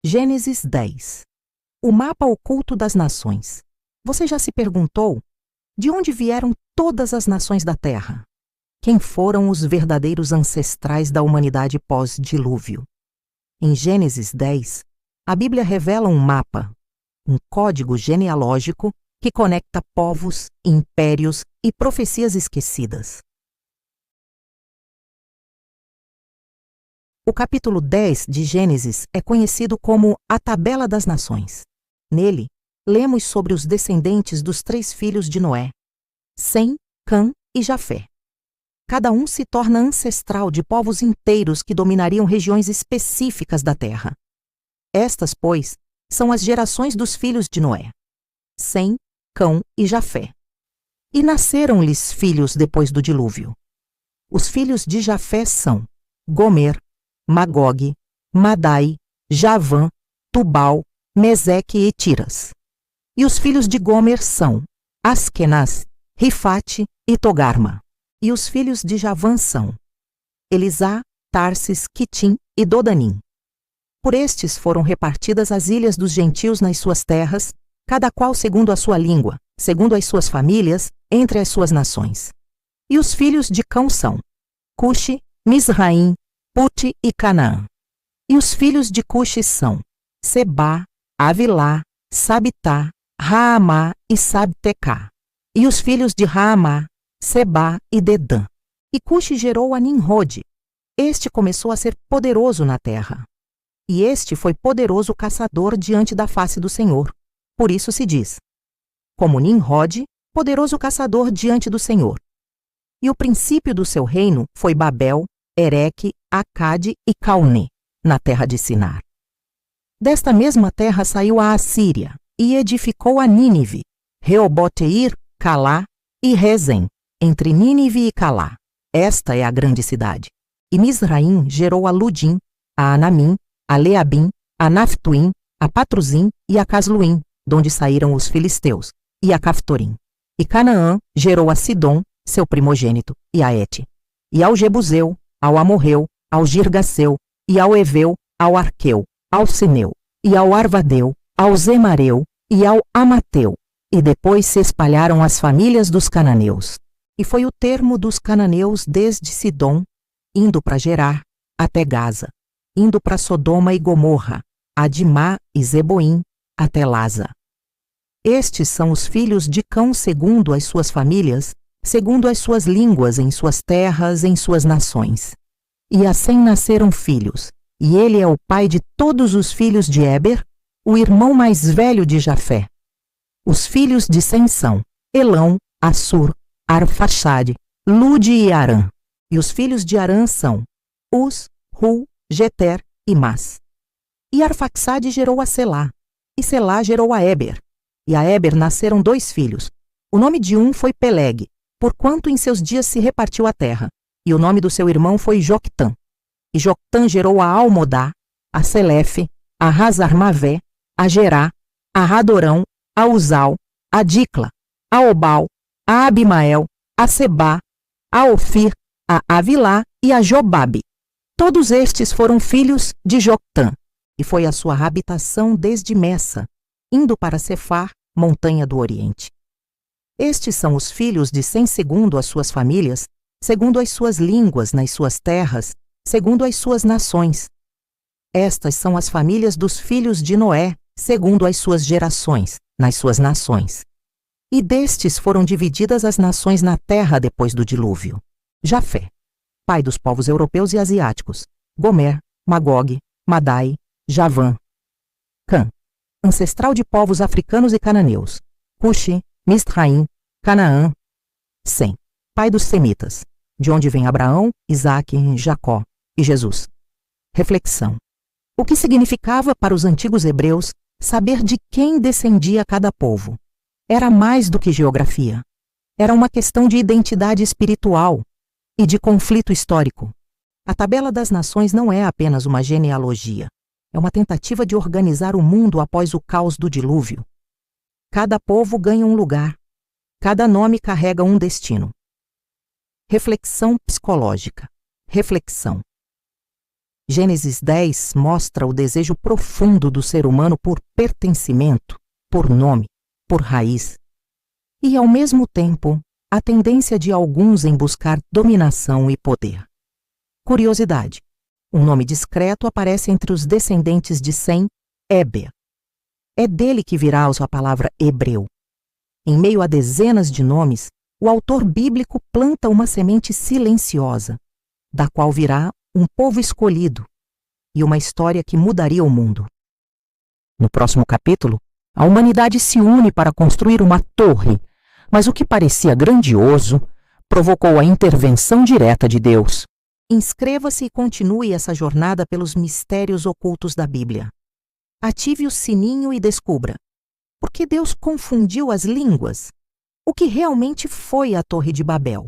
Gênesis 10. O mapa oculto das nações. Você já se perguntou de onde vieram todas as nações da Terra? Quem foram os verdadeiros ancestrais da humanidade pós-dilúvio? Em Gênesis 10, a Bíblia revela um mapa, um código genealógico que conecta povos, impérios e profecias esquecidas. O capítulo 10 de Gênesis é conhecido como a Tabela das Nações. Nele, lemos sobre os descendentes dos 3 filhos de Noé, Sem, Cã e Jafé. Cada um se torna ancestral de povos inteiros que dominariam regiões específicas da terra. Estas, pois, são as gerações dos filhos de Noé, Sem, Cão e Jafé. E nasceram-lhes filhos depois do dilúvio. Os filhos de Jafé são Gomer, Magog, Madai, Javã, Tubal, Meseque e Tiras. E os filhos de Gomer são Askenaz, Rifate e Togarma. E os filhos de Javã são Elisá, Tarsis, Quitim e Dodanim. Por estes foram repartidas as ilhas dos gentios nas suas terras, cada qual segundo a sua língua, segundo as suas famílias, entre as suas nações. E os filhos de Cão são Cuxi, Misraim, Puti e Canaã. E os filhos de Cuxi são Sebá, Avilá, Sabitá, Raamá e Sabtecá. E os filhos de Raamá, Sebá e Dedã. E Cuxi gerou a Nimrode. Este começou a ser poderoso na terra. E este foi poderoso caçador diante da face do Senhor. Por isso se diz, como Nimrode, poderoso caçador diante do Senhor. E o princípio do seu reino foi Babel, Ereque, Acade e Calné, na terra de Sinar. Desta mesma terra saiu a Assíria, e edificou a Nínive, Reobote-ir, Calá e Rezem, entre Nínive e Calá. Esta é a grande cidade. E Misraim gerou a Ludim, a Anamim, a Leabim, a Naphtuim, a Patruzim e a Casluim, donde saíram os filisteus, e a Caftorim. E Canaã gerou a Sidom, seu primogênito, e a Et. E ao Jebuseu, ao Amorreu, ao Girgaseu, e ao Eveu, ao Arqueu, ao Sineu, e ao Arvadeu, ao Zemareu, e ao Amateu. E depois se espalharam as famílias dos cananeus. E foi o termo dos cananeus desde Sidom, indo para Gerar, até Gaza, indo para Sodoma e Gomorra, Adimá e Zeboim, até Laza. Estes são os filhos de Cão segundo as suas famílias, segundo as suas línguas, em suas terras, em suas nações. E assim nasceram filhos, e ele é o pai de todos os filhos de Éber, o irmão mais velho de Jafé. Os filhos de Sem são Elão, Assur, Arfaxade, Lude e Arã. E os filhos de Arã são Uz, Ru, Jeter e Mas. E Arfaxade gerou a Selá, e Selá gerou a Éber. E a Éber nasceram 2 filhos. O nome de um foi Peleg, porquanto em seus dias se repartiu a terra. E o nome do seu irmão foi Joctã. E Joctã gerou a Almodá, a Selefe, a Hazarmavé, a Gerá, a Radorão, a Uzal, a Dicla, a Obal, a Abimael, a Sebá, a Ofir, a Avilá e a Jobabe. Todos estes foram filhos de Joctã, e foi a sua habitação desde Messa, indo para Cefar, montanha do Oriente. Estes são os filhos de Sem segundo as suas famílias, segundo as suas línguas nas suas terras, segundo as suas nações. Estas são as famílias dos filhos de Noé, segundo as suas gerações, nas suas nações. E destes foram divididas as nações na terra depois do dilúvio. Jafé, pai dos povos europeus e asiáticos. Gomer, Magog, Madai, Javã. Cã, ancestral de povos africanos e cananeus. Cuxi, Misraim, Canaã. Sem, pai dos semitas, de onde vem Abraão, Isaque, Jacó e Jesus. Reflexão. O que significava para os antigos hebreus saber de quem descendia cada povo? Era mais do que geografia. Era uma questão de identidade espiritual e de conflito histórico. A Tabela das Nações não é apenas uma genealogia. É uma tentativa de organizar o mundo após o caos do dilúvio. Cada povo ganha um lugar. Cada nome carrega um destino. Reflexão psicológica. Reflexão. Gênesis 10 mostra o desejo profundo do ser humano por pertencimento, por nome, por raiz. E, ao mesmo tempo, a tendência de alguns em buscar dominação e poder. Curiosidade: um nome discreto aparece entre os descendentes de Sem, Éber. É dele que virá a palavra hebreu. Em meio a dezenas de nomes, o autor bíblico planta uma semente silenciosa, da qual virá um povo escolhido e uma história que mudaria o mundo. No próximo capítulo, a humanidade se une para construir uma torre, mas o que parecia grandioso provocou a intervenção direta de Deus. Inscreva-se e continue essa jornada pelos mistérios ocultos da Bíblia. Ative o sininho e descubra: por que Deus confundiu as línguas? O que realmente foi a Torre de Babel?